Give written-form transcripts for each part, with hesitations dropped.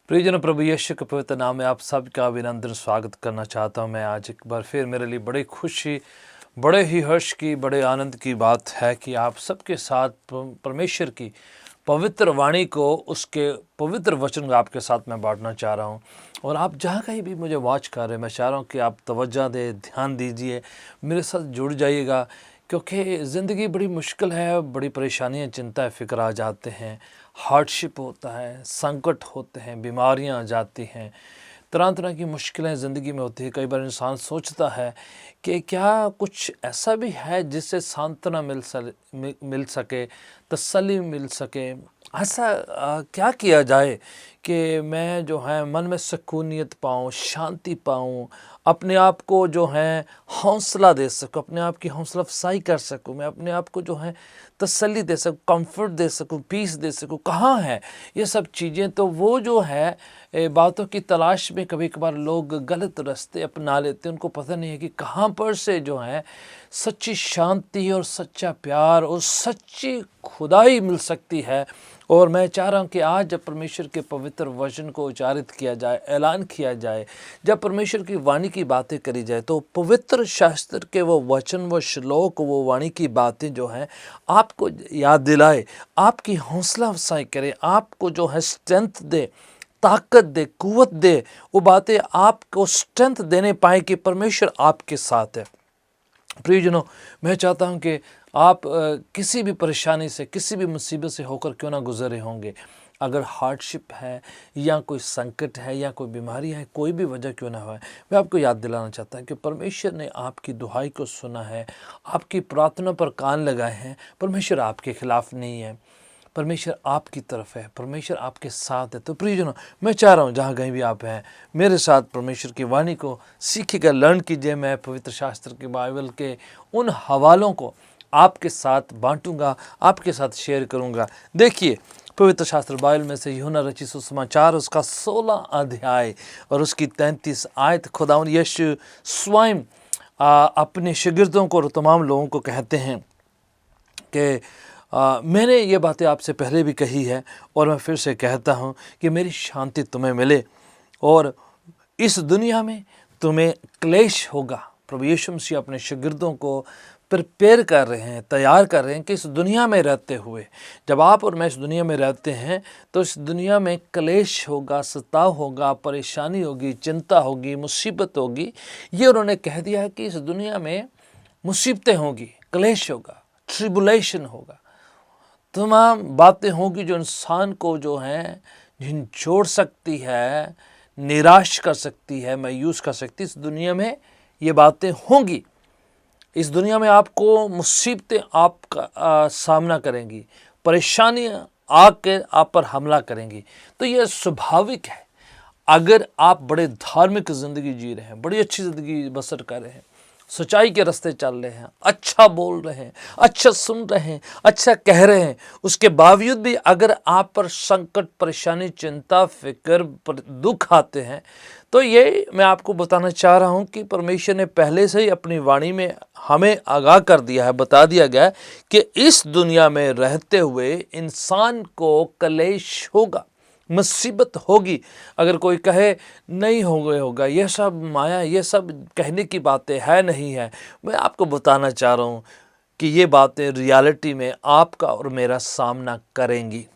प्रियजन, प्रभु यीशु के पवित्र नाम में आप सबका अभिनंदन स्वागत करना चाहता हूं। मैं आज एक बार फिर मेरे लिए बड़ी खुशी, बड़े ही हर्ष की, बड़े आनंद की बात है कि आप सबके साथ परमेश्वर की पवित्र वाणी को, उसके पवित्र वचन को आपके साथ मैं बांटना चाह रहा हूं। और आप जहाँ कहीं भी मुझे वॉच कर रहे हैं, मैं चाह रहा हूँ कि आप तवज्जो दें, ध्यान दीजिए, मेरे साथ जुड़ जाइएगा, क्योंकि ज़िंदगी बड़ी मुश्किल है, बड़ी परेशानियाँ, चिंता, फ़िक्र आ जाते हैं, हार्डशिप होता है, संकट होते हैं, बीमारियाँ आ जाती हैं, तरह तरह की मुश्किलें ज़िंदगी में होती है। कई बार इंसान सोचता है कि क्या कुछ ऐसा भी है जिससे सांत्वना मिल सके, तसल्ली मिल सके। ऐसा क्या किया जाए कि मैं जो है मन में सुकूनियत पाऊँ, शांति पाऊँ, अपने आप को जो है हौसला दे सकूँ, अपने आप की हौसला अफजाई कर सकूँ, मैं अपने आप को जो है तसल्ली दे सकूँ, कंफर्ट दे सकूँ, पीस दे सकूँ। कहाँ है ये सब चीज़ें? तो वो जो है बातों की तलाश में कभी कभार लोग गलत रास्ते अपना लेते हैं। उनको पता नहीं है कि कहाँ पर से जो है सच्ची शांति और सच्चा प्यार और सच्ची खुदाई मिल सकती है। और मैं चाह रहा हूँ कि आज जब परमेश्वर के पवित्र वचन को उच्चारित किया जाए, ऐलान किया जाए, जब परमेश्वर की वाणी की बातें करी जाए, तो पवित्र शास्त्र के वो वचन, वो श्लोक, वो वाणी की बातें जो हैं आपको याद दिलाए, आपकी हौसला अफजाई करे, आपको जो है स्ट्रेंथ दे, ताकत दे, कुव्वत दे। वो बातें आपको स्ट्रेंथ देने पाए कि परमेश्वर आपके साथ है। प्रियजनों, मैं चाहता हूं कि आप किसी भी परेशानी से, किसी भी मुसीबत से होकर क्यों ना गुजरे होंगे, अगर हार्डशिप है या कोई संकट है या कोई बीमारी है, कोई भी वजह क्यों ना हो, मैं आपको याद दिलाना चाहता हूं कि परमेश्वर ने आपकी दुहाई को सुना है, आपकी प्रार्थना पर कान लगाए हैं। परमेश्वर आपके खिलाफ नहीं है, परमेश्वर आपकी तरफ है, परमेश्वर आपके साथ है। तो प्रियजनों, मैं चाह रहा हूँ जहाँ कहीं भी आप हैं, मेरे साथ परमेश्वर की वाणी को सीखिएगा, लर्न कीजिए। मैं पवित्र शास्त्र के, बाइबल के उन हवालों को आपके साथ बांटूंगा, आपके साथ शेयर करूंगा। देखिए, पवित्र शास्त्र बाइबल में से यूहन्ना रचित सुसमाचार, उसका 16 अध्याय और उसकी 33 आयत, खुदावंद यीशु स्वयं अपने शागिर्दों को और तमाम लोगों को कहते हैं कि मैंने ये बातें आपसे पहले भी कही है और मैं फिर से कहता हूँ कि मेरी शांति तुम्हें मिले। और इस दुनिया में तुम्हें क्लेश होगा। प्रभु यीशु मसीह अपने शागिर्दों को प्रिपेयर कर रहे हैं, तैयार कर रहे हैं कि इस दुनिया में रहते हुए, जब आप और मैं इस दुनिया में रहते हैं, तो इस दुनिया में क्लेश होगा, सताव होगा, परेशानी होगी, चिंता होगी, मुसीबत होगी। ये उन्होंने कह दिया है कि इस दुनिया में मुसीबतें होगी, क्लेश होगा, ट्रिबुलेशन होगा, तमाम बातें होंगी जो इंसान को जो है झिझोड़ सकती है, निराश कर सकती है, मायूस कर सकती है। इस दुनिया में ये बातें होंगी। इस दुनिया में आपको मुसीबतें आपका सामना करेंगी, परेशानियां आके आप पर हमला करेंगी। तो ये स्वाभाविक है। अगर आप बड़े धार्मिक ज़िंदगी जी रहे हैं, बड़ी अच्छी ज़िंदगी बसर कर रहे हैं, सच्चाई के रास्ते चल रहे हैं, अच्छा बोल रहे हैं, अच्छा सुन रहे हैं, अच्छा कह रहे हैं, उसके बावजूद भी अगर आप पर संकट, परेशानी, चिंता, फिक्र, दुख आते हैं, तो ये मैं आपको बताना चाह रहा हूँ कि परमेश्वर ने पहले से ही अपनी वाणी में हमें आगाह कर दिया है, बता दिया गया है कि इस दुनिया में रहते हुए इंसान को क्लेश होगा, मुसीबत होगी। अगर कोई कहे नहीं होगा, यह सब माया, ये सब कहने की बातें है, नहीं है, मैं आपको बताना चाह रहा हूँ कि ये बातें रियलिटी में आपका और मेरा सामना करेंगी।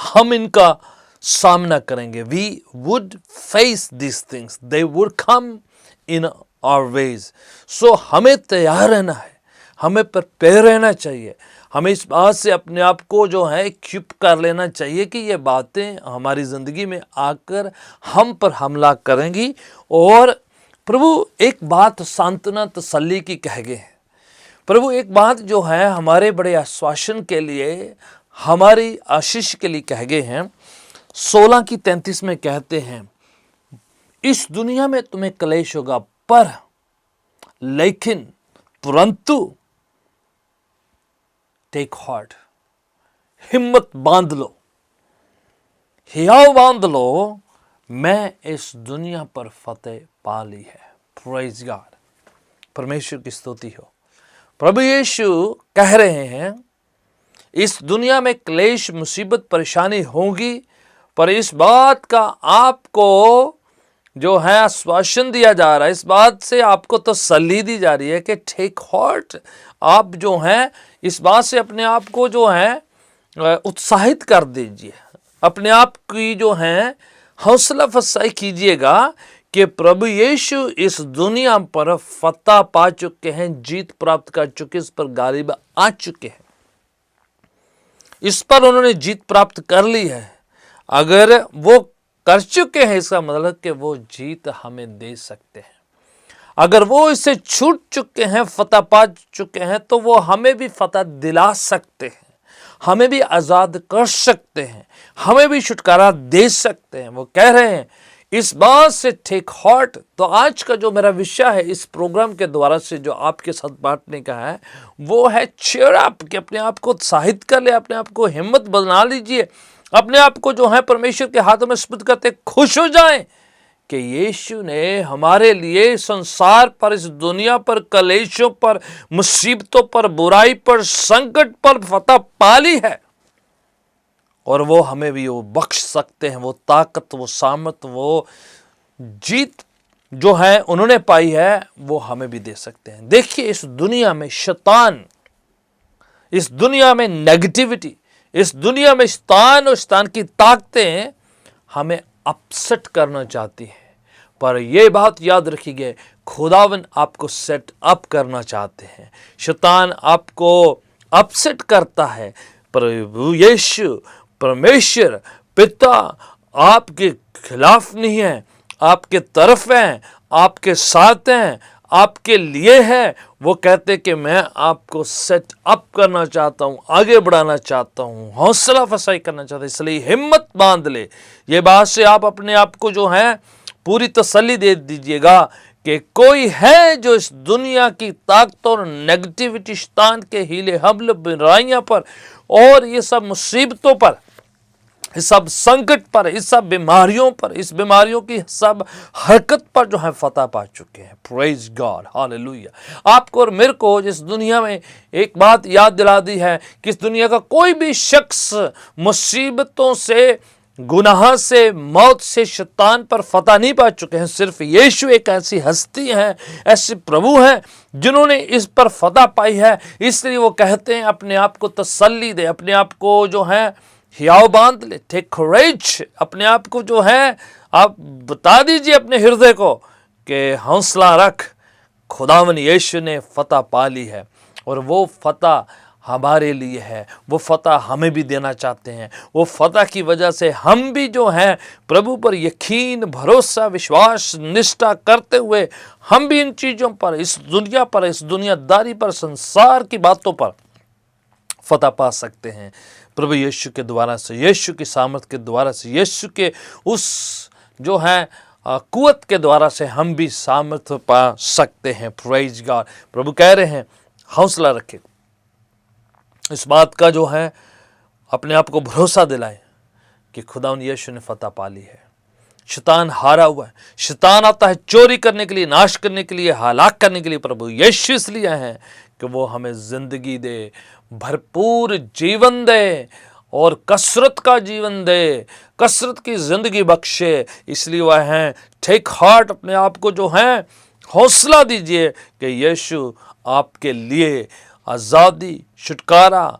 हम इनका सामना करेंगे। We would face this things, they would come in our ways. So हमें तैयार रहना है, हमें प्रिपेयर रहना चाहिए, हमें इस बात से अपने आप को जो है इक्विप कर लेना चाहिए कि ये बातें हमारी ज़िंदगी में आकर हम पर हमला करेंगी। और प्रभु एक बात सांत्वना, तसल्ली की कह गए हैं। प्रभु एक बात जो है हमारे बड़े आश्वासन के लिए, हमारी आशीष के लिए कह गए हैं। 16 की 33 में कहते हैं, इस दुनिया में तुम्हें क्लेश होगा, पर लेकिन परंतु टेक हार्ट, हिम्मत बांध लो, हियाव बांध लो, मैं इस दुनिया पर फतेह पा ली है। प्रेज गॉड, परमेश्वर की स्तुति हो। प्रभु यीशु कह रहे हैं, इस दुनिया में क्लेश, मुसीबत, परेशानी होगी, पर इस बात का आपको जो है आश्वासन दिया जा रहा है, इस बात से आपको तसल्ली दी जा रही है कि टेक हार्ट, आप जो हैं इस बात से अपने आप को जो है उत्साहित कर दीजिए, अपने आप की जो है हौसला अफजाई कीजिएगा कि प्रभु यीशु इस दुनिया पर फतह पा चुके हैं, जीत प्राप्त कर चुके, इस पर गालिब आ चुके हैं, इस पर उन्होंने जीत प्राप्त कर ली है। अगर वो कर चुके हैं इसका मतलब कि वो जीत हमें दे सकते हैं। अगर वो इससे छूट चुके हैं, फतह पा चुके हैं, तो वो हमें भी फतह दिला सकते हैं, हमें भी आज़ाद कर सकते हैं, हमें भी छुटकारा दे सकते हैं। वो कह रहे हैं इस बात से टेक हार्ट। तो आज का जो मेरा विषय है इस प्रोग्राम के द्वारा से जो आपके साथ बांटने का है वो है चीयर अप, कि अपने आप को उत्साहित कर ले, अपने आप को हिम्मत बना लीजिए, अपने आप को जो है परमेश्वर के हाथों में सुपुर्द करते खुश हो जाएं कि यीशु ने हमारे लिए संसार पर, इस दुनिया पर, कलेशों पर, मुसीबतों पर, बुराई पर, संकट पर फतह पा ली है, और वो हमें भी वो बख्श सकते हैं। वो ताकत, वो सामर्थ, वो जीत जो है उन्होंने पाई है वो हमें भी दे सकते हैं। देखिए इस दुनिया में शैतान, इस दुनिया में नेगेटिविटी, इस दुनिया में शैतान और शैतान की ताकतें हमें अपसेट करना चाहती हैं, पर यह बात याद रखिए खुदावन आपको सेट अप करना चाहते हैं। शैतान आपको अपसेट करता है, प्रभु यीशु परमेश्वर पिता आपके खिलाफ नहीं है, आपके तरफ हैं, आपके साथ हैं, आपके लिए है। वो कहते कि मैं आपको सेट अप करना चाहता हूँ, आगे बढ़ाना चाहता हूँ, हौसला अफजाई करना चाहता हूँ, इसलिए हिम्मत बांध ले। ये बात से आप अपने आप को जो है पूरी तसल्ली दे दीजिएगा कि कोई है जो इस दुनिया की ताकत और नेगेटिविटी, शैतान के हीले हमले, बुराइयां पर और ये सब मुसीबतों पर, इस सब संकट पर, इस सब बीमारियों पर, इस बीमारियों की सब हरकत पर जो है फतह पा चुके हैं। Praise God, hallelujah. आपको और मेरे को इस दुनिया में एक बात याद दिला दी है कि इस दुनिया का कोई भी शख्स मुसीबतों से, गुनाह से, मौत से, शैतान पर फतह नहीं पा चुके हैं। सिर्फ यीशु एक ऐसी हस्ती है, ऐसे प्रभु हैं जिन्होंने इस पर फतह पाई है। इसलिए वो कहते हैं अपने आप को तसल्ली दे, अपने आप को जो है हियाव बांध ले, टेक करेज। अपने आप को जो है आप बता दीजिए अपने हृदय को कि हौसला रख, खुदावन यीशु ने फतह पा ली है और वो फतह हमारे लिए है, वो फतह हमें भी देना चाहते हैं। वो फतह की वजह से हम भी जो हैं प्रभु पर यकीन, भरोसा, विश्वास, निष्ठा करते हुए हम भी इन चीज़ों पर, इस दुनिया पर, इस दुनियादारी पर, संसार की बातों पर फतह पा सकते हैं। प्रभु यीशु के द्वारा से, यीशु की सामर्थ के द्वारा से, यीशु के उस जो है कुवत के द्वारा से हम भी सामर्थ पा सकते हैं। Praise God. प्रभु कह रहे हैं हौसला रखें, इस बात का जो है अपने आप को भरोसा दिलाएं कि खुदावन यीशु ने फतह पा ली है। शैतान हारा हुआ है। शैतान आता है चोरी करने के लिए, नाश करने के लिए, हलाक करने के लिए। प्रभु यीशु इसलिए है कि वो हमें जिंदगी दे, भरपूर जीवन दे और कसरत का जीवन दे, कसरत की जिंदगी बख्शे। इसलिए वह है टेक हार्ट, अपने आप को जो है हौसला दीजिए कि यीशु आपके लिए आज़ादी, छुटकारा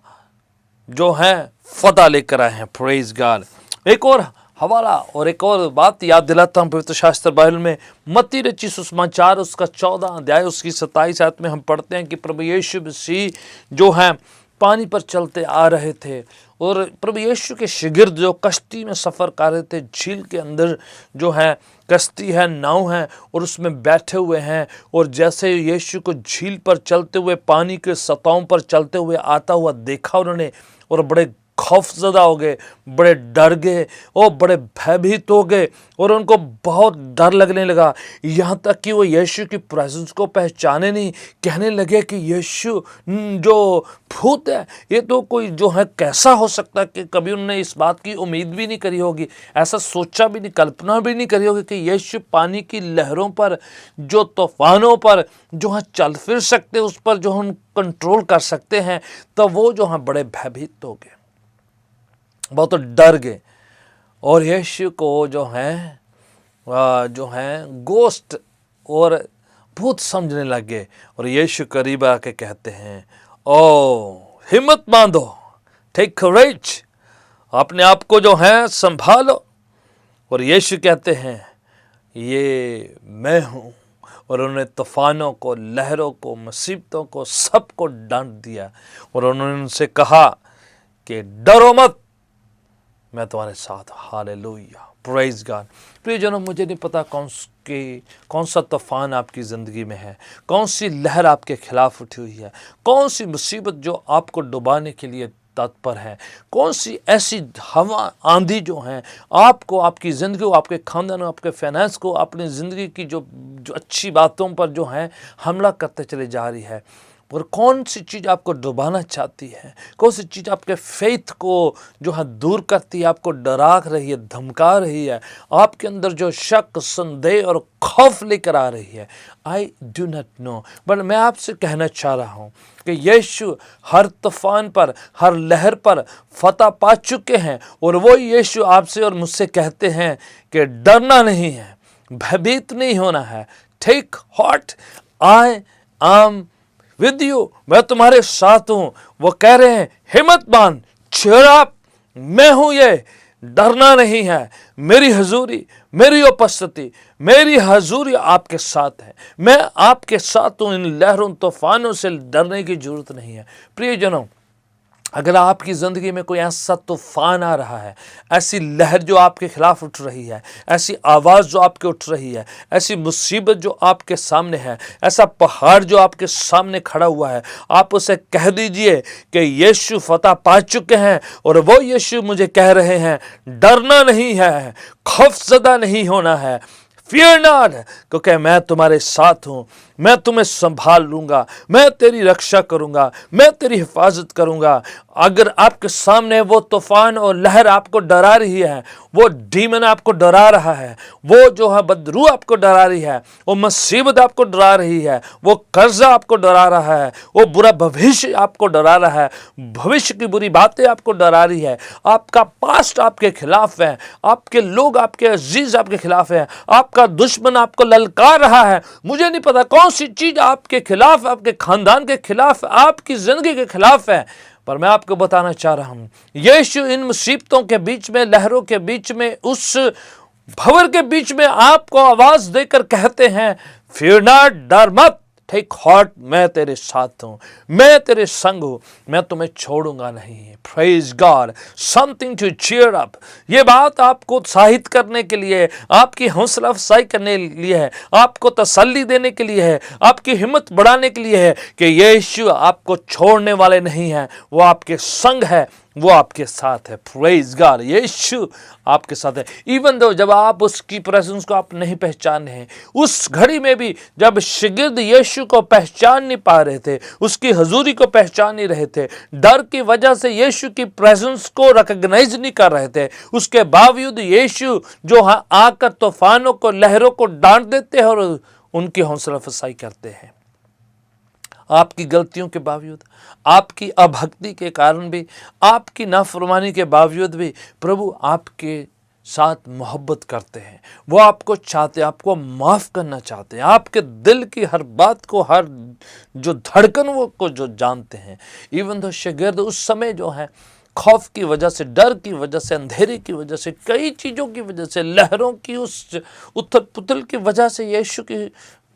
जो है फतह लेकर आए हैं। Praise God. एक और हवाला और एक और बात याद दिलाता हूँ पवित्र शास्त्र बाइबल में, मत्ती रचित सुसमाचार उसका 14 अध्याय उसकी 27 आयत में हम पढ़ते हैं कि प्रभु यीशु मसीह जो है पानी पर चलते आ रहे थे और प्रभु यीशु के शिगिर्द जो कश्ती में सफ़र कर रहे थे, झील के अंदर जो है कश्ती है, नाव है और उसमें बैठे हुए हैं। और जैसे यीशु को झील पर चलते हुए, पानी के सतहों पर चलते हुए आता हुआ देखा उन्होंने और बड़े खौफजदा हो गए, बड़े डर गए और बड़े भयभीत हो गए और उनको बहुत डर लगने लगा। यहाँ तक कि वो यीशु की प्रेजेंस को पहचाने नहीं, कहने लगे कि यीशु जो भूत है ये तो कोई जो है कैसा हो सकता है, कि कभी उन्होंने इस बात की उम्मीद भी नहीं करी होगी, ऐसा सोचा भी नहीं, कल्पना भी नहीं करी होगी कि यीशु पानी की लहरों पर, जो तूफानों पर जो है चल फिर सकते, उस पर जो हम कंट्रोल कर सकते हैं। तो वो जो है बड़े भयभीत हो गए, बहुत डर गए और यीशु को जो है गोस्ट और भूत समझने लगे। और यीशु करीब आके कहते हैं, ओ हिम्मत बांधो, टेक करेज, अपने आप को जो है संभालो। और यीशु कहते हैं, ये मैं हूँ। और उन्होंने तूफानों को, लहरों को, मुसीबतों को, सबको डांट दिया। और उन्होंने उनसे कहा कि डरो मत, मैं तुम्हारे साथ। Hallelujah, praise God. प्रियजनों, मुझे नहीं पता कौन सा तूफान आपकी ज़िंदगी में है, कौन सी लहर आपके खिलाफ उठी हुई है, कौन सी मुसीबत जो आपको डुबाने के लिए तत्पर है, कौन सी ऐसी हवा आंधी जो है आपको, आपकी ज़िंदगी को, आपके खानदान, आपके फाइनेंस को, अपनी ज़िंदगी की जो अच्छी बातों पर जो है हमला करते चले जा रही है। और कौन सी चीज़ आपको डुबाना चाहती है, कौन सी चीज़ आपके फेथ को जो है दूर करती है, आपको डरा रही है, धमका रही है, आपके अंदर जो शक, संदेह और खौफ लेकर आ रही है। I do not know, but मैं आपसे कहना चाह रहा हूँ कि यीशु हर तूफान पर, हर लहर पर फतह पा चुके हैं। और वो यीशु आपसे और मुझसे कहते हैं कि डरना नहीं है, भयभीत नहीं होना है। Take heart, I am with you, मैं तुम्हारे साथ हूं। वो कह रहे हैं, हिम्मत बांध, चीयर अप, मैं हूं, ये डरना नहीं है। मेरी हजूरी, मेरी उपस्थिति, मेरी हजूरी आपके साथ है। मैं आपके साथ हूं। इन लहरों, तूफानों से डरने की जरूरत नहीं है। प्रियजनों, अगर आपकी ज़िंदगी में कोई ऐसा तूफान आ रहा है, ऐसी लहर जो आपके खिलाफ उठ रही है, ऐसी आवाज़ जो आपके उठ रही है, ऐसी मुसीबत जो आपके सामने है, ऐसा पहाड़ जो आपके सामने खड़ा हुआ है, आप उसे कह दीजिए कि यीशु फतह पा चुके हैं। और वो यीशु मुझे कह रहे हैं, डरना नहीं है, खौफज़दा नहीं होना है, फियर नॉट, क्योंकि मैं तुम्हारे साथ हूँ। मैं तुम्हें संभाल लूँगा, मैं तेरी रक्षा करूँगा, मैं तेरी हिफाजत करूँगा। अगर आपके सामने वो तूफान और लहर आपको डरा रही है, वो डीमन आपको डरा रहा है, वो जो है बदरू आपको डरा रही है, वो मुसीबत आपको डरा रही है, वो कर्जा आपको डरा रहा है, वो बुरा भविष्य आपको डरा रहा है, भविष्य की बुरी बातें आपको डरा रही है, आपका पास्ट आपके खिलाफ है, आपके लोग, आपके अजीज आपके खिलाफ है, आपका दुश्मन आपको ललकार रहा है। मुझे नहीं पता कौन सी चीज आपके खिलाफ, आपके खानदान के खिलाफ, आपकी जिंदगी के खिलाफ है, पर मैं आपको बताना चाह रहा हूं, यीशु इन मुसीबतों के बीच में, लहरों के बीच में, उस भंवर के बीच में आपको आवाज देकर कहते हैं, फियर नॉट, डर मत, टेक हार्ट, मैं तेरे साथ हूं, मैं तेरे संग हूं, मैं तुम्हें छोड़ूंगा नहीं। Praise God, something to cheer up. ये बात आपको उत्साहित करने के लिए, आपकी हौसला अफजाई करने के लिए है, आपको तसल्ली देने के लिए है, आपकी हिम्मत बढ़ाने के लिए है कि यीशु आपको छोड़ने वाले नहीं है, वो आपके संग है, वो आपके साथ है। प्रेज गॉड, यीशु आपके साथ है। इवन दो जब आप उसकी प्रेजेंस को आप नहीं पहचाने हैं, उस घड़ी में भी जब शागिर्द यीशु को पहचान नहीं पा रहे थे, उसकी हजूरी को पहचान नहीं रहे थे, डर की वजह से यीशु की प्रेजेंस को रिकॉग्नाइज नहीं कर रहे थे, उसके बावजूद यीशु जो आकर तूफानों को, लहरों को डांट देते हैं और उनकी हौसला अफजाई करते हैं। आपकी गलतियों के बावजूद, आपकी अभक्ति के कारण भी, आपकी नाफरमानी के बावजूद भी प्रभु आपके साथ मोहब्बत करते हैं। वो आपको चाहते हैं, आपको माफ़ करना चाहते हैं, आपके दिल की हर बात को, हर जो धड़कन वो को जो जानते हैं। इवन तो शागिर्द उस समय जो है खौफ की वजह से, डर की वजह से, अंधेरे की वजह से, कई चीज़ों की वजह से, लहरों की उस उथल पुथल की वजह से यीशु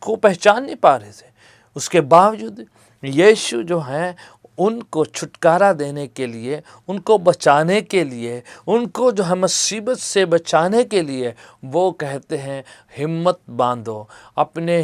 को पहचान नहीं पा रहे थे। उसके बावजूद यीशु जो है उनको छुटकारा देने के लिए, उनको बचाने के लिए, उनको जो है मुसीबत से बचाने के लिए वो कहते हैं, हिम्मत बांधो, अपने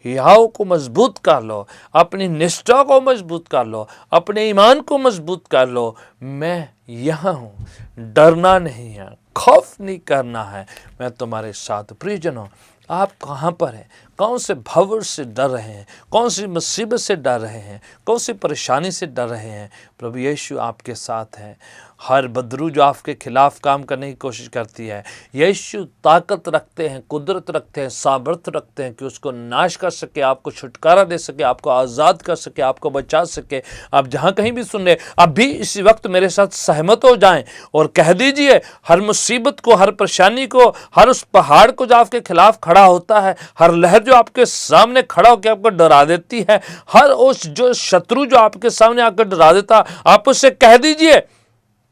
हियाव को मजबूत कर लो, अपनी निष्ठा को मजबूत कर लो, अपने ईमान को मजबूत कर लो। मैं यहाँ हूँ, डरना नहीं है, खौफ नहीं करना है, मैं तुम्हारे साथ। प्रियजनों, आप कहाँ पर हैं, कौन से भंवर से डर रहे हैं, कौन सी मुसीबत से डर रहे हैं, कौन सी परेशानी से डर रहे हैं, प्रभु यीशु आपके साथ हैं। हर बदरू जो आपके खिलाफ काम करने की कोशिश करती है, यीशु ताकत रखते हैं, कुदरत रखते हैं, सामर्थ्य रखते हैं कि उसको नाश कर सके, आपको छुटकारा दे सके, आपको आज़ाद कर सके, आपको बचा सके। आप जहाँ कहीं भी सुन रहे, अब भी इसी वक्त मेरे साथ सहमत हो जाएं और कह दीजिए, हर मुसीबत को, हर परेशानी को, हर उस पहाड़ को जो आपके खिलाफ खड़ा होता है, हर लहर जो आपके सामने खड़ा होकर आपको डरा देती है, हर उस जो शत्रु जो आपके सामने आकर डरा देता, आप उससे कह दीजिए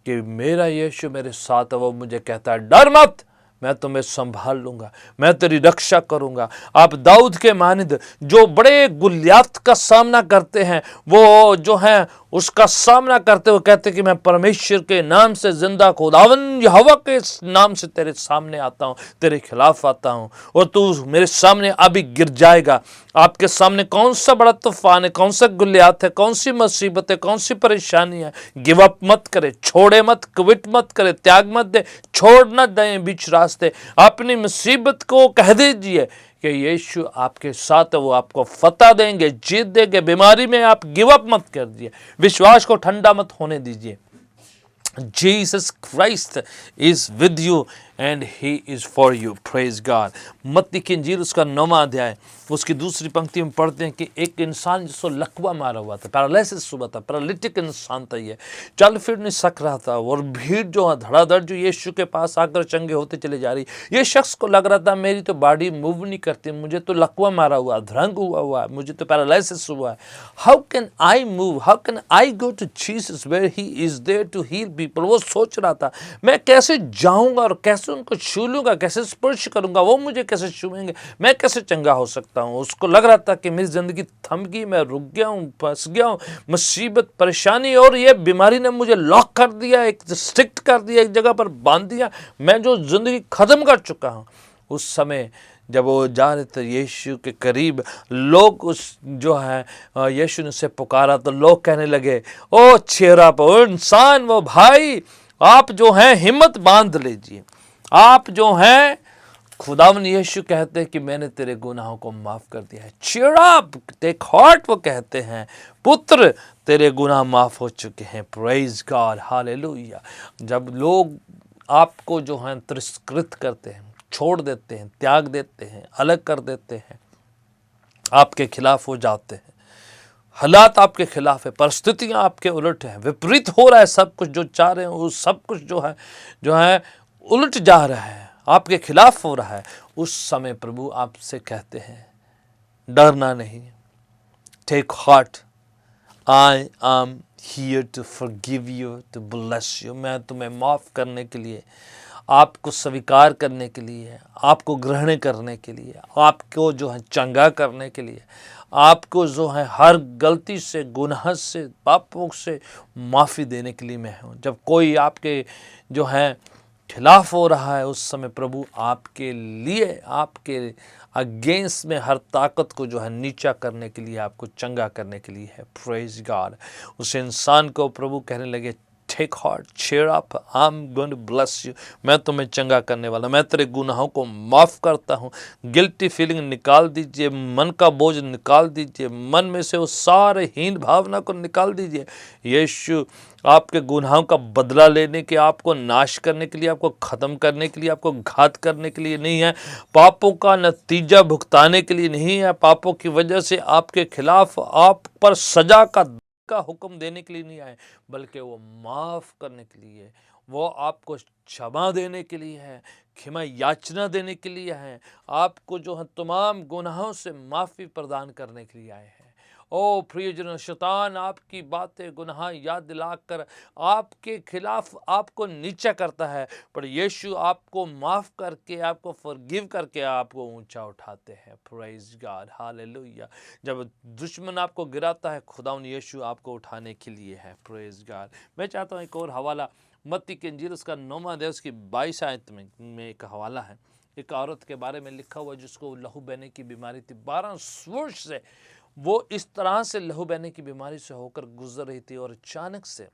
कि मेरा यीशु मेरे साथ है। वो मुझे कहता है, डर मत, मैं तुम्हें संभाल लूंगा, मैं तेरी रक्षा करूंगा। आप दाऊद के मानिंद जो बड़े गुलियात का सामना करते हैं, वो जो है उसका सामना करते हुए कहते कि मैं परमेश्वर के नाम से, जिंदा खुदावन यहोवा के नाम से तेरे सामने आता हूं, तेरे खिलाफ आता हूं और तू मेरे सामने अभी गिर जाएगा। आपके सामने कौन सा बड़ा तूफान है, कौन सा गुलियात है, कौन सी मुसीबत है, कौन सी परेशानी है, गिव अप मत करे, छोड़े मत, क्विट मत करे, त्याग मत दे, छोड़ न दें बीच रास्ते। अपनी मुसीबत को कह दीजिए कि यीशु आपके साथ है, वो आपको फतह देंगे, जीत देंगे। बीमारी में आप गिव अप मत कर दिए, विश्वास को ठंडा मत होने दीजिए। Jesus Christ is with you and he is for you. Praise God. मत्ती की इंजील उसका 9वां अध्याय उसकी दूसरी पंक्ति में पढ़ते हैं कि एक इंसान जिसको लकवा मारा हुआ था, पैरालिसिस हुआ था, पैरालिटिक इंसान था, ये चल फिर नहीं सक रहा था और भीड़ जो है धड़ाधड़ जो यीशु के पास आकर चंगे होते चले जा रही। ये शख्स को लग रहा था मेरी तो बॉडी मूव नहीं करती, मुझे तो लकवा मारा हुआ, अधरंग हुआ है, मुझे तो पैरालिसिस हुआ है। How can I move, how can I go to Jesus where he is there to heal people. वो सोच रहा था मैं कैसे जाऊंगा और कैसे उनको छू लूंगा, कैसे स्पर्श करूंगा, वो मुझे कैसे छूएंगे, मैं कैसे चंगा हो सकता हूं। उसको लग रहा था कि मेरी जिंदगी थम गई, मैं रुक गया हूं, फंस गया हूं, मुसीबत, परेशानी और ये बीमारी ने मुझे लॉक कर दिया, एक स्ट्रिक्ट कर दिया, एक जगह पर बांध दिया, मैं जो जिंदगी खत्म कर चुका हूं। उस समय जब वो जा रहे थे यीशु के करीब, लोग उस जो है यीशु ने उसे पुकारा तो लोग कहने लगे, ओ चेयर अप, ओ इंसान, वो भाई, आप जो हैं हिम्मत बांध लीजिए, आप जो हैं, खुदावन यीशु कहते हैं कि मैंने तेरे गुनाहों को माफ कर दिया है। चीयर अप, टेक हार्ट, वो कहते हैं पुत्र तेरे गुनाह माफ हो चुके हैं। Praise God, hallelujah. जब लोग आपको जो है तिरस्कृत करते हैं, छोड़ देते हैं, त्याग देते हैं, अलग कर देते हैं, आपके खिलाफ हो जाते हैं, हालात आपके खिलाफ है, परिस्थितियां आपके उलट हैं, विपरीत हो रहा है, सब कुछ जो चाह रहे हैं वो सब कुछ जो है उलट जा रहा है, आपके खिलाफ हो रहा है, उस समय प्रभु आपसे कहते हैं डरना नहीं, take heart, I am here to forgive you, to bless you. मैं तुम्हें माफ़ करने के लिए, आपको स्वीकार करने के लिए, आपको ग्रहण करने के लिए, आपको जो है चंगा करने के लिए, आपको जो है हर गलती से, गुनाह से, पापों से माफ़ी देने के लिए मैं हूँ। जब कोई आपके जो है खिलाफ हो रहा है, उस समय प्रभु आपके लिए, आपके अगेंस्ट में हर ताकत को जो है नीचा करने के लिए, आपको चंगा करने के लिए है। Praise God. उस इंसान को प्रभु कहने लगे, take heart, cheer up, I am going to bless you, मैं तुम्हें चंगा करने वाला, मैं तेरे गुनाहों को माफ़ करता हूँ। गिल्टी फीलिंग निकाल दीजिए, मन का बोझ निकाल दीजिए, मन में से वो सारे हीन भावना को निकाल दीजिए। यीशु आपके गुनाहों का बदला लेने के, आपको नाश करने के लिए, आपको ख़त्म करने के लिए, आपको घात करने के लिए नहीं है, पापों का नतीजा भुगताने के लिए नहीं है, पापों की वजह से आपके खिलाफ, आप पर सजा का हुक्म देने के लिए नहीं आए, बल्कि वो माफ़ करने के लिए, वो आपको क्षमा देने के लिए है, क्षमा याचना देने के लिए है, आपको जो है तमाम गुनाहों से माफ़ी प्रदान करने के लिए आए हैं। ओ प्रियजन, शैतान आपकी बातें, गुनाह याद दिलाकर आपके खिलाफ आपको नीचा करता है, पर यीशु आपको माफ़ करके, आपको फॉरगिव करके आपको ऊंचा उठाते हैं। Praise God, hallelujah. जब दुश्मन आपको गिराता है, खुदावन यीशु आपको उठाने के लिए है। Praise God. मैं चाहता हूँ एक और हवाला, मत्ती की इंजील उसका 9वां अध्याय उसकी 22 आयत में एक हवाला है। एक औरत के बारे में लिखा हुआ जिसको लहू बहने की बीमारी थी, 12 वर्ष से वो इस तरह से लहू बहने की बीमारी से होकर गुजर रही थी, और अचानक से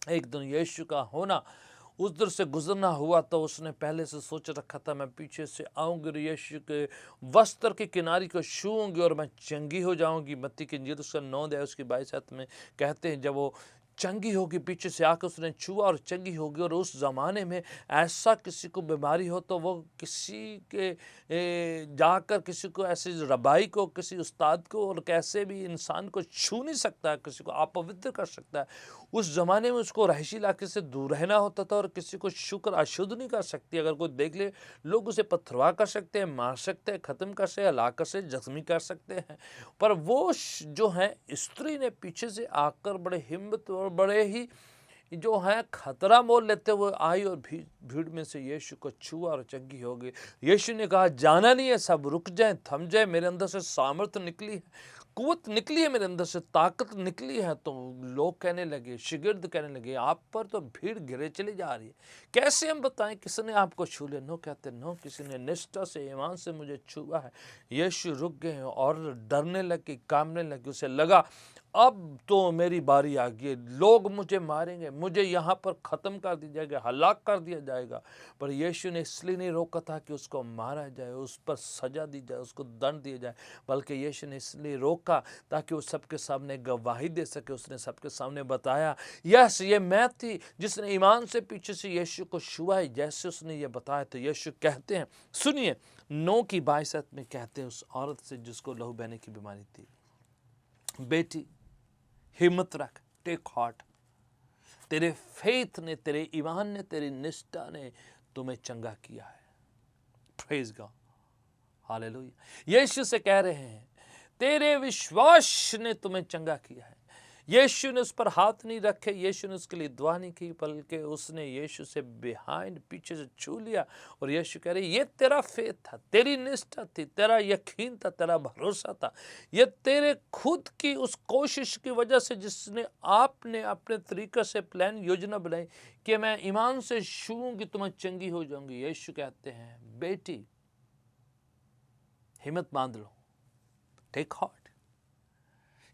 एक दिन यीशु का होना उधर से गुजरना हुआ तो उसने पहले से सोच रखा था, मैं पीछे से आऊँगी और यीशु के वस्त्र की किनारी को छूऊंगी और मैं चंगी हो जाऊंगी। मत्ती की इंजील उसका 9 अध्याय उसकी 22 में कहते हैं जब वो चंगी होगी, पीछे से आकर उसने छुआ और चंगी होगी। और उस ज़माने में ऐसा किसी को बीमारी हो तो वो किसी के जाकर किसी को ऐसे रबाई को, किसी उस्ताद को और कैसे भी इंसान को छू नहीं सकता है, किसी को अपवित्र कर सकता है। उस ज़माने में उसको रहायशी इलाके से दूर रहना होता था और किसी को छूकर अशुद्ध नहीं कर सकती। अगर कोई देख ले, लोग उसे पथरवा कर सकते हैं, मार सकते हैं, ख़त्म कर सकते हैं, हलाकर से जख्मी कर सकते हैं। पर वो जो है स्त्री ने पीछे से आकर बड़े हिम्मत और बड़े ही जो है खतरा मोल लेते हुए आई और भीड़ में से यीशु को छुआ और चंगी हो गई। यीशु ने कहा, जाना नहीं है, सब रुक जाएं, थम जाए, मेरे अंदर से सामर्थ निकली है, कुवत निकली है, मेरे अंदर से ताकत निकली है। तो लोग कहने लगे, शिगिर्द कहने लगे, आप पर तो भीड़ घिरे चली जा रही है, कैसे हम बताएं किसने आपको छू लिया? नो कहते, नो, किसी ने निष्ठा से, ईमान से मुझे छुआ है। यीशु रुक गए और डरने लगे, कांपने लगे। उसे लगा अब तो मेरी बारी आ गई, लोग मुझे मारेंगे, मुझे यहाँ पर ख़त्म कर दिया जाएगा, हलाक कर दिया जाएगा। पर यीशु ने इसलिए नहीं रोका था कि उसको मारा जाए, उस पर सजा दी जाए, उसको दंड दिया जाए, बल्कि यीशु ने इसलिए रोका ताकि वो सबके सामने गवाही दे सके। उसने सबके सामने बताया, यस, ये मैं थी जिसने ईमान से पीछे से यीशु को छुआ है। जैसे उसने ये बताया तो यीशु कहते हैं, सुनिए 9 की 22 में कहते हैं उस औरत से जिसको लहू बहने की बीमारी थी, बेटी हिम्मत रख, टेक हार्ट, तेरे फेथ ने, तेरे ईमान ने, तेरी निष्ठा ने तुम्हें चंगा किया है। Praise God, hallelujah. यीशु से कह रहे हैं, तेरे विश्वास ने तुम्हें चंगा किया है। यीशु ने उस पर हाथ नहीं रखे, यीशु ने उसके लिए दुआ नहीं की, बल्कि उसने यीशु से बिहाइंड, पीछे से छू लिया। और यीशु कह रहे, ये तेरा फेथ था, तेरी निष्ठा थी, तेरा यकीन था, तेरा भरोसा था, ये तेरे खुद की उस कोशिश की वजह से जिसने आपने अपने तरीके से प्लान, योजना बनाई कि मैं ईमान से छूऊंगी तो मैं चंगी हो जाऊंगी। यीशु कहते हैं, बेटी हिम्मत बांध लो, टेक हार्ट,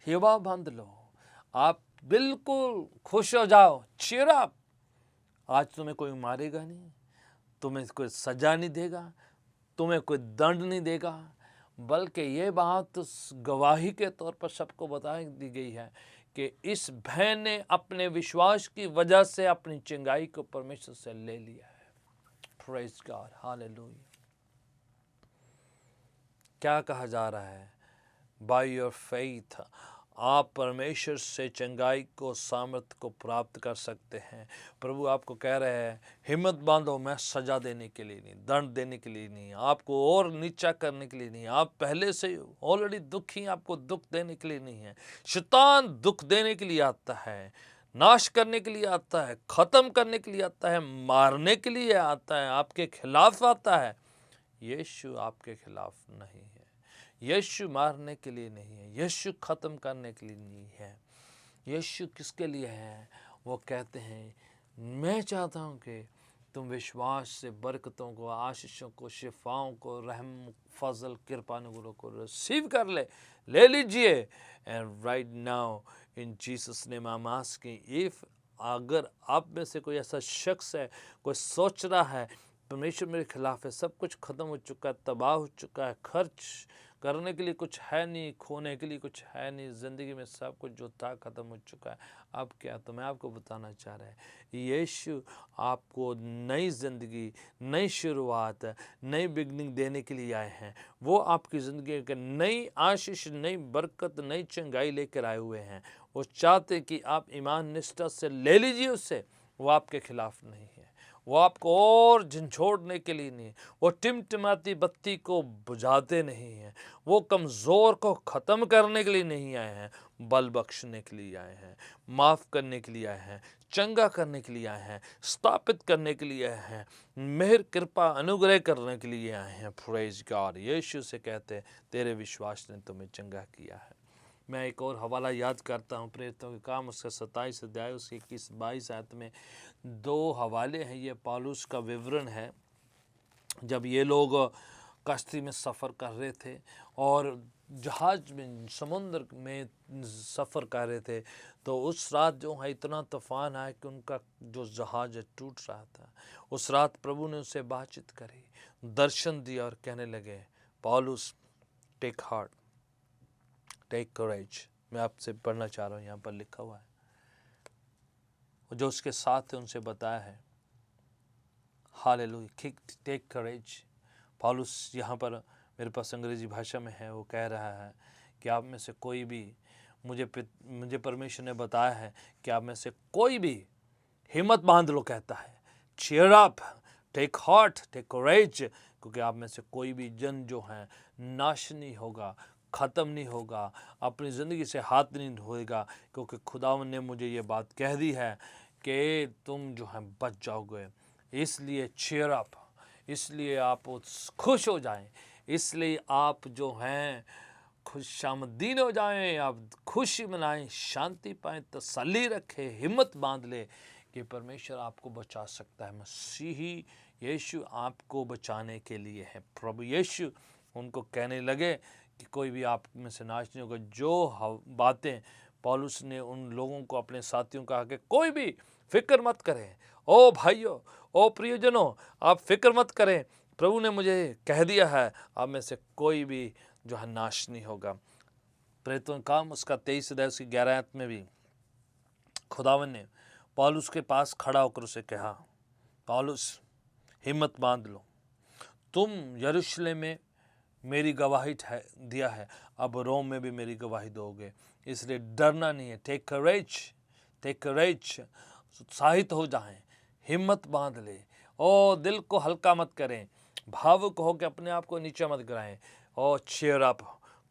हिम्मत बांध लो, आप बिल्कुल खुश हो जाओ, चीयर अप। आज तुम्हें कोई मारेगा नहीं, तुम्हें कोई सजा नहीं देगा, तुम्हें कोई दंड नहीं देगा, बल्कि ये बात गवाही के तौर पर सबको बता दी गई है कि इस बहन ने अपने विश्वास की वजह से अपनी चंगाई को परमेश्वर से ले लिया है। Praise God, hallelujah. क्या कहा जा रहा है? बाय योर फेथ आप परमेश्वर से चंगाई को, सामर्थ को प्राप्त कर सकते हैं। प्रभु आपको कह रहे हैं, हिम्मत बांधो, मैं सजा देने के लिए नहीं, दंड देने के लिए नहीं, आपको और नीचा करने के लिए नहीं। आप पहले से ऑलरेडी दुखी, आपको दुख देने के लिए नहीं है। शैतान दुख देने के लिए आता है, नाश करने के लिए आता है, ख़त्म करने के लिए आता है, मारने के लिए आता है, आपके खिलाफ आता है। यीशु आपके खिलाफ नहीं है, यीशु मारने के लिए नहीं है, यीशु ख़त्म करने के लिए नहीं है। यीशु किसके लिए है? वो कहते हैं, मैं चाहता हूँ कि तुम विश्वास से बरकतों को, आशीषों को, शिफाओं को, रहम, फजल, कृपा अनुग्रह को रिसीव कर ले लीजिए। And right now in Jesus name I am asking, if अगर आप में से कोई ऐसा शख्स है, कोई सोच रहा है परमेश्वर मेरे खिलाफ है, सब कुछ ख़त्म हो चुका है, तबाह हो चुका है, खर्च करने के लिए कुछ है नहीं, खोने के लिए कुछ है नहीं, ज़िंदगी में सब कुछ जो था ख़त्म हो चुका है, अब क्या? तो मैं आपको बताना चाह रहा है, यीशु आपको नई ज़िंदगी, नई शुरुआत, नई बिगनिंग देने के लिए आए हैं। वो आपकी ज़िंदगी के नई आशीष, नई बरकत, नई चंगाई लेकर आए हुए हैं। वो चाहते कि आप ईमान निष्ठा से ले लीजिए उससे। वो आपके खिलाफ नहीं है, वो आपको और झंझोड़ने के लिए नहीं, वो टिमटिमाती बत्ती को बुझाते नहीं हैं, वो कमज़ोर को ख़त्म करने के लिए नहीं आए हैं, बल बख्शने के लिए आए हैं, माफ़ करने के लिए आए हैं, चंगा करने के लिए आए हैं, स्थापित करने के लिए आए हैं, मेहर कृपा अनुग्रह करने के लिए आए हैं। Praise God. यीशु से कहते हैं, तेरे विश्वास ने तुम्हें चंगा किया है। मैं एक और हवाला याद करता हूँ, प्रेरितों के काम उसका 27 अध्याय उसके 21-22 आयत में 2 हवाले हैं। ये पौलुस का विवरण है, जब ये लोग कश्ती में सफ़र कर रहे थे और जहाज में समुद्र में सफ़र कर रहे थे, तो उस रात जो है इतना तूफान आया कि उनका जो जहाज है टूट रहा था। उस रात प्रभु ने उससे बातचीत करी, दर्शन दिया और कहने लगे, पौलुस टेक हार्ट, टेक करेज। मैं आपसे पढ़ना चाह रहा हूँ, यहाँ पर लिखा हुआ है, जो उसके साथ है उनसे बताया है। हालेलुया, टेक करेज। पौलुस यहाँ पर मेरे पास अंग्रेजी भाषा में है, वो कह रहा है कि आप में से कोई भी, मुझे परमेश्वर ने बताया है कि आप में से कोई भी हिम्मत बांध लो, कहता है cheer up, take heart, take courage, क्योंकि आप में से कोई भी जन जो है नाश नहीं होगा, ख़त्म नहीं होगा, अपनी ज़िंदगी से हाथ नहीं धोएगा, क्योंकि खुदावन ने मुझे ये बात कह दी है कि तुम जो है बच जाओगे। इसलिए चीयर अप, इसलिए आप खुश हो जाएं, इसलिए आप जो हैं खुशामदीन हो जाएं, आप खुशी मनाएं, शांति पाएं, तसल्ली रखें, हिम्मत बांध ले कि परमेश्वर आपको बचा सकता है। मसीही यीशु आपको बचाने के लिए है। प्रभु यीशु उनको कहने लगे कि कोई भी आप में से नाश नहीं होगा। जो बातें पौलुस ने उन लोगों को, अपने साथियों को कहा कि कोई भी फिक्र मत करें, ओ भाइयों, ओ प्रियजनों, आप फिक्र मत करें, प्रभु ने मुझे कह दिया है आप में से कोई भी जो है नाश नहीं होगा। प्रेरितों का काम उसका 23 अध्याय उसकी 11 आयत में भी खुदावन ने पौलुस के पास खड़ा होकर उसे कहा, पौलुस हिम्मत बांध लो, तुम यरूशलेम में मेरी गवाही दिया है, अब रोम में भी मेरी गवाही दोगे, इसलिए डरना नहीं है। टेक करेज, टेक करेज, उत्साहित हो जाएं, हिम्मत बांध ले, ओ दिल को हल्का मत करें, भावुक हो के अपने आप को नीचे मत गिराएं, ओ चीयर अप,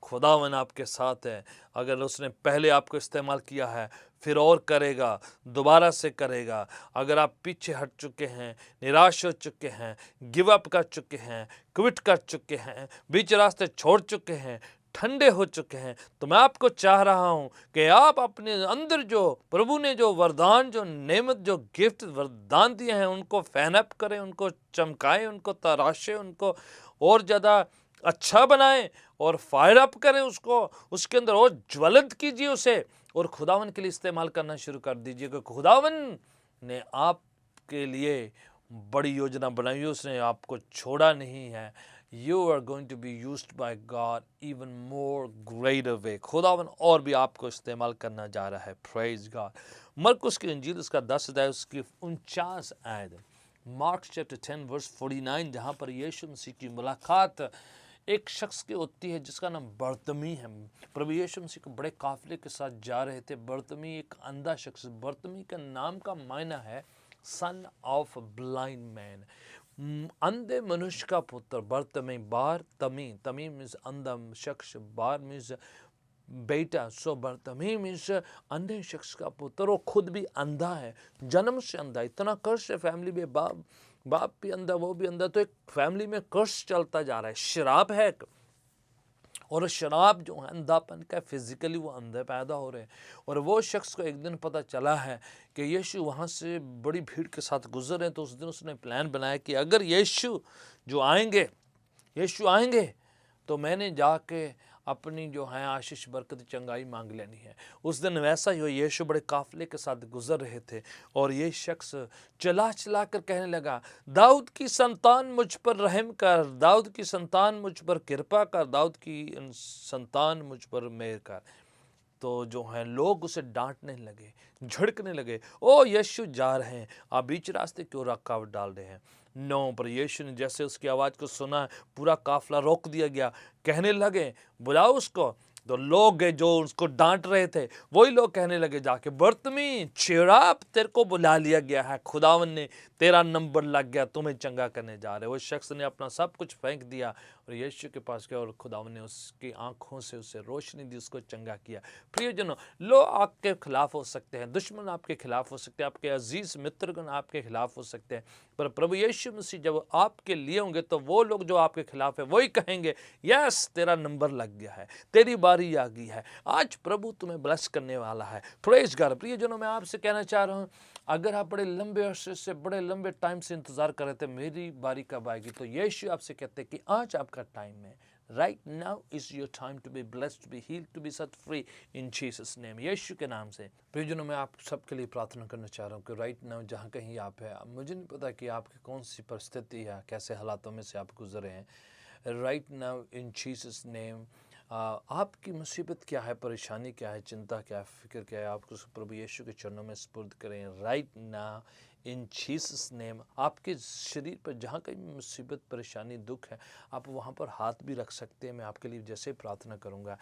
खुदावन आपके साथ है। अगर उसने पहले आपको इस्तेमाल किया है, फिर और करेगा, दोबारा से करेगा। अगर आप पीछे हट चुके हैं, निराश हो चुके हैं, गिव अप कर चुके हैं, क्विट कर चुके हैं, बीच रास्ते छोड़ चुके हैं, ठंडे हो चुके हैं, तो मैं आपको चाह रहा हूं कि आप अपने अंदर जो प्रभु ने जो वरदान, जो नेमत, जो गिफ्ट वरदान दिए हैं, उनको फैन अप करें, उनको चमकाएं, उनको तराशें, उनको और ज़्यादा अच्छा बनाएं और फायर अप करें उसको, उसके अंदर और ज्वलित कीजिए उसे, और खुदावन के लिए इस्तेमाल करना शुरू कर दीजिए। क्योंकि खुदावन ने आपके लिए बड़ी योजना बनाई है, उसने आपको छोड़ा नहीं है। You are going to be used by God even more greater way. खुदावन और भी आपको इस्तेमाल करना जा रहा है। Praise God. मरकुस की इंजील उसका 10 अध्याय उसकी 49 आयत, मार्क चैप्टर 10 वर्स 49, जहाँ पर यीशु मसीह की मुलाकात एक शख्स की होती है जिसका नाम बर्तमी है। प्रभु यीशु मसीह को बड़े काफिले के साथ जा रहे थे। बर्तमी एक अंधा शख्स, बर्तमी का नाम का मायना है सन ऑफ ब्लाइंड मैन, अंधे मनुष्य का पुत्र। बर्तमी, बार तमी, तमी मीन्स अंधा शख्स, बार मीन्स बेटा। सो बर्तमी मीन्स अंधे शख्स का पुत्र, वो खुद भी अंधा है, जन्म से अंधा। इतना कर्ज है फैमिली में, बाप भी अंधा, वो भी अंधा, तो एक फैमिली में कर्ज चलता जा रहा है, शराब है। और शराब जो है अंधापन का, फिजिकली वो अंधे पैदा हो रहे हैं। और वो शख्स को एक दिन पता चला है कि यीशु वहाँ से बड़ी भीड़ के साथ गुजर रहे हैं। तो उस दिन उसने प्लान बनाया कि अगर यीशु आएंगे तो मैंने जाके अपनी जो है आशीष बरकत चंगाई मांग लेनी है। उस दिन वैसा ही हो, यीशु बड़े काफिले के साथ गुजर रहे थे और ये शख्स चला चला कर कहने लगा, दाऊद की संतान मुझ पर रहम कर, दाऊद की संतान मुझ पर कृपा कर, दाऊद की संतान मुझ पर मेहर कर। तो जो है लोग उसे डांटने लगे, झड़कने लगे, ओ यीशु जा रहे हैं, आप बीच रास्ते क्यों रुकावट डाल रहे हैं। नो, पर यीशु ने जैसे उसकी आवाज़ को सुना, पूरा काफिला रोक दिया गया। कहने लगे, बुलाओ उसको। तो लोग जो उसको डांट रहे थे, वही लोग कहने लगे जाके, बर्तमी चीयर अप, तेरे को बुला लिया गया है, खुदावन ने तेरा नंबर लग गया, तुम्हें चंगा करने जा रहे। वो शख्स ने अपना सब कुछ फेंक दिया और यीशु के पास गया और खुदावन ने उसकी आंखों से उसे रोशनी दी, उसको चंगा किया। प्रियजनों, लोग आपके खिलाफ हो सकते हैं, दुश्मन आपके खिलाफ हो सकते हैं, आपके अजीज मित्रगण आपके खिलाफ हो सकते हैं, पर प्रभु यीशु मसीह जब आपके लिए होंगे तो वो लोग जो आपके खिलाफ है वही कहेंगे, यस तेरा नंबर लग गया है, तेरी बारी आ गई है, आज प्रभु तुम्हें ब्लेस करने वाला है। Praise God. प्रियजनों, मैं आपसे कहना चाह रहा हूँ, अगर आप बड़े लंबे अरसे से, बड़े लंबे टाइम से इंतजार कर रहे थे मेरी बारी कब आएगी, तो यीशु आपसे कहते हैं कि आज आपका टाइम है, right now is your time to be blessed, to be healed, to be set free in Jesus name, Yeshu के नाम से। प्रियजनों, मैं आप सबके लिए प्रार्थना करना चाह रहा हूँ कि राइट नाउ जहाँ कहीं आप है, मुझे नहीं पता कि आपकी कौन सी परिस्थिति है, कैसे हालातों में से आप गुजरे हैं, right now in Jesus name आपकी मुसीबत क्या है, परेशानी क्या है, चिंता क्या है, फिक्र क्या है, आपको प्रभु यीशु के चरणों में सुपुर्द करें right now in Jesus name. आपके शरीर पर जहाँ कहीं मुसीबत, परेशानी, दुख है, आप वहाँ पर हाथ भी रख सकते हैं। मैं आपके लिए जैसे प्रार्थना करूँगा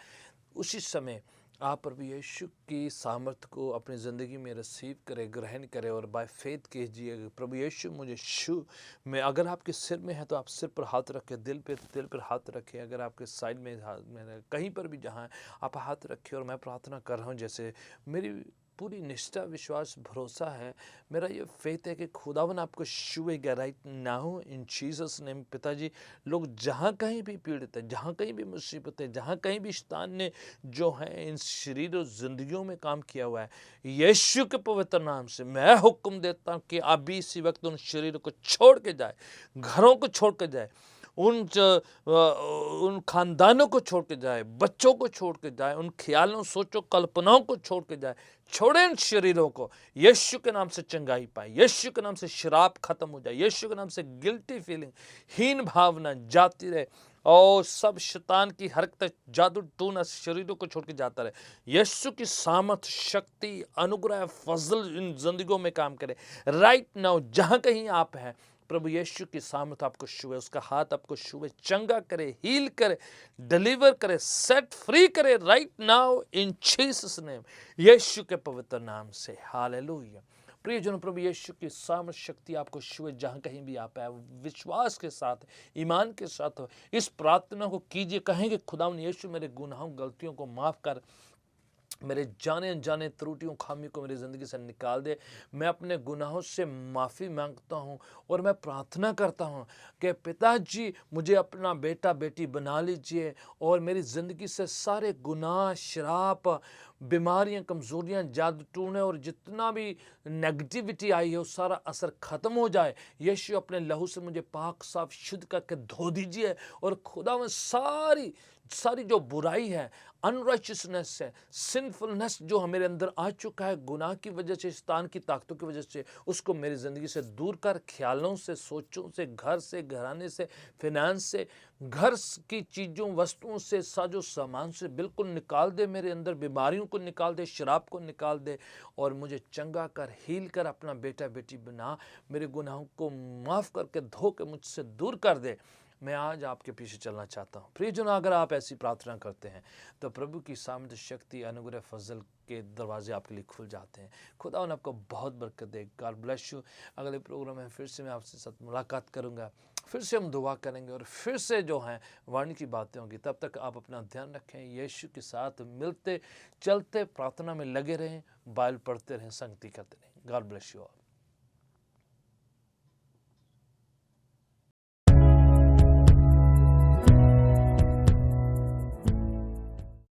उसी समय आप प्रभु यीशु की सामर्थ को अपनी ज़िंदगी में रिसीव करें, ग्रहण करें और बाय फेथ कीजिए, प्रभु यीशु मुझे छू। मैं अगर आपके सिर में है तो आप सिर पर हाथ रखें, दिल पर हाथ रखें, अगर आपके साइड में कहीं पर भी जहाँ आप हाथ रखें, और मैं प्रार्थना कर रहा हूँ जैसे मेरी पूरी निष्ठा, विश्वास, भरोसा है, मेरा ये फेथ है कि खुदावन आपको छुएगा right now in Jesus name. पिताजी, लोग जहाँ कहीं भी पीड़ित है, जहाँ कहीं भी मुसीबत है, जहाँ कहीं भी शैतान ने जो है इन शरीर और जिंदगियों में काम किया हुआ है, यीशु के पवित्र नाम से मैं हुक्म देता हूँ कि अभी इसी वक्त उन शरीरों को छोड़ के जाए, घरों को छोड़ के जाए, उन खानदानों को छोड़ के जाए, बच्चों को छोड़ के जाए, उन ख्यालों, सोचों, कल्पनाओं को छोड़ के जाए। छोड़े इन शरीरों को, यीशु के नाम से चंगाई पाए, यीशु के नाम से शराब खत्म हो जाए, यीशु के नाम से गिल्टी फीलिंग, हीन भावना जाती रहे, और सब शैतान की हरकत, जादू टूना शरीरों को छोड़ के जाता रहे। यीशु की सामर्थ, शक्ति, अनुग्रह, फजल इन जिंदगियों में काम करे राइट नाउ। जहाँ कहीं आप हैं, प्रभु यीशु की सामर्थ आपको छुए, उसका हाथ आपको छुए, चंगा करे, हील करे, डिलीवर करे, सेट फ्री करे right now in Jesus name, Yeshu के पवित्र नाम से। हालेलुया। प्रियजनों, प्रभु यीशु की सामर्थ, शक्ति आपको छुए जहाँ कहीं भी आप है, विश्वास के साथ, ईमान के साथ इस प्रार्थना को कीजिए। कहेंगे खुदावन यीशु मेरे गुनाहों, गलतियों को माफ़ कर, मेरे जाने अनजाने त्रुटियों, खामी को मेरी ज़िंदगी से निकाल दे। मैं अपने गुनाहों से माफ़ी मांगता हूँ और मैं प्रार्थना करता हूँ कि पिताजी मुझे अपना बेटा बेटी बना लीजिए, और मेरी ज़िंदगी से सारे गुनाह, शराब, बीमारियां, कमज़ोरियां, जादू टूने और जितना भी नेगेटिविटी आई है, वो सारा असर ख़त्म हो जाए। यीशु अपने लहू से मुझे पाक साफ शुद्ध करके धो दीजिए, और खुदा में सारी जो बुराई है, अनराइचियसनेस है, सिंफुलनेस जो मेरे अंदर आ चुका है गुनाह की वजह से, शैतान की ताकतों की वजह से, उसको मेरी ज़िंदगी से दूर कर, ख्यालों से, सोचों से, घर से, घराने से, फिनेंस से, घर की चीज़ों, वस्तुओं से, साजो सामान से बिल्कुल निकाल दे। मेरे अंदर बीमारियों को निकाल दे, शराब को निकाल दे, और मुझे चंगा कर, हील कर, अपना बेटा बेटी बना, मेरे गुनाहों को माफ़ करके धो के मुझसे दूर कर दे। मैं आज आपके पीछे चलना चाहता हूँ। प्रियजनों, अगर आप ऐसी प्रार्थना करते हैं तो प्रभु की सामर्थ, शक्ति, अनुग्रह, फजल के दरवाजे आपके लिए खुल जाते हैं। खुदा उन आपको बहुत बरकत दे। God bless you. अगले प्रोग्राम में फिर से मैं आपसे साथ मुलाकात करूँगा, फिर से हम दुआ करेंगे, और फिर से जो है वाणी की बातें होंगी। तब तक आप अपना ध्यान रखें, यीशु के साथ मिलते चलते प्रार्थना में लगे रहें, बाइबल पढ़ते रहें, संगति करते रहें। God bless you all.